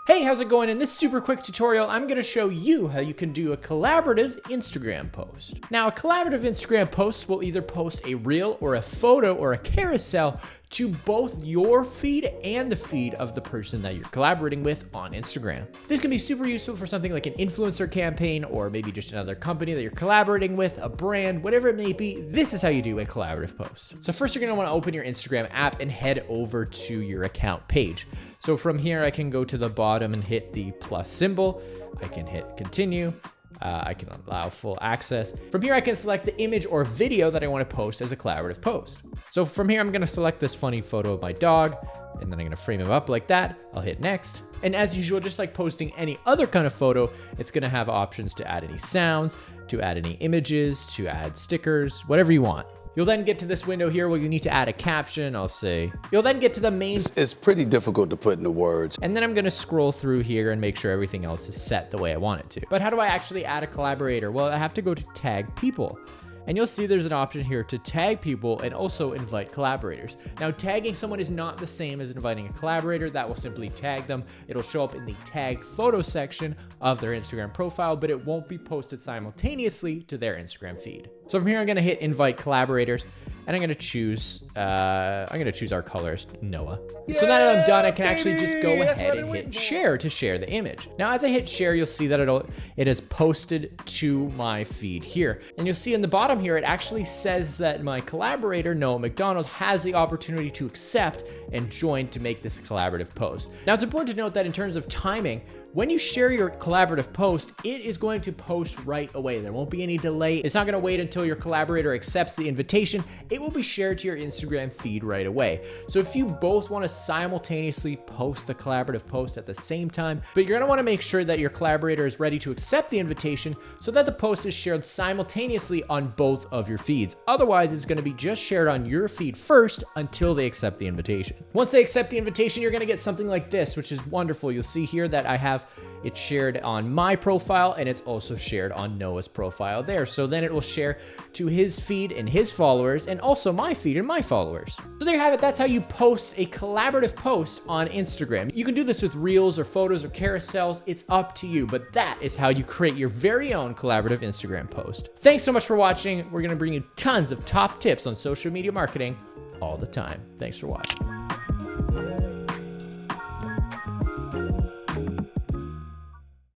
Hey, how's it going? In this super quick tutorial, I'm gonna show you how you can do a collaborative Instagram post. Now, a collaborative Instagram post will either post a reel or a photo or a carousel to both your feed and the feed of the person that you're collaborating with on Instagram. This can be super useful for something like an influencer campaign or maybe just another company that you're collaborating with, a brand, whatever it may be. This is how you do a collaborative post. So first, you're gonna wanna open your Instagram app and head over to your account page. So from here, I can go to the bottom and hit the plus symbol. I can hit continue. I can allow full access. From here, I can select the image or video that I want to post as a collaborative post. So from here, I'm going to select this funny photo of my dog, and then I'm going to frame him up like that. I'll hit next. And as usual, just like posting any other kind of photo, it's going to have options to add any sounds, to add any images, to add stickers, whatever you want. You'll then get to this window here where you need to add a caption. I'll say, you'll then get to the main. It's pretty difficult to put into words. And then I'm gonna scroll through here and make sure everything else is set the way I want it to. But how do I actually add a collaborator? Well, I have to go to tag people. And you'll see there's an option here to tag people and also invite collaborators. Now, tagging someone is not the same as inviting a collaborator. That will simply tag them. It'll show up in the tagged photo section of their Instagram profile, but it won't be posted simultaneously to their Instagram feed. So from here, I'm gonna hit invite collaborators, and I'm gonna choose our colorist, Noah. Yeah, so now that I'm done, I can actually just go ahead and hit share to share the image. Now, as I hit share, you'll see that it is posted to my feed here. And you'll see in the bottom here, it actually says that my collaborator, Noah McDonald, has the opportunity to accept and join to make this collaborative post. Now, it's important to note that in terms of timing, when you share your collaborative post, it is going to post right away. There won't be any delay. It's not gonna wait until your collaborator accepts the invitation. It will be shared to your Instagram feed right away. So if you both wanna simultaneously post the collaborative post at the same time, but you're gonna wanna make sure that your collaborator is ready to accept the invitation so that the post is shared simultaneously on both of your feeds. Otherwise, it's gonna be just shared on your feed first until they accept the invitation. Once they accept the invitation, you're gonna get something like this, which is wonderful. You'll see here that I have it shared on my profile and it's also shared on Noah's profile there. So then it will share to his feed and his followers and also my feed and my followers. So there you have it. That's how you post a collaborative post on Instagram. You can do this with reels or photos or carousels. It's up to you, but that is how you create your very own collaborative Instagram post. Thanks so much for watching. We're gonna bring you tons of top tips on social media marketing all the time. Thanks for watching.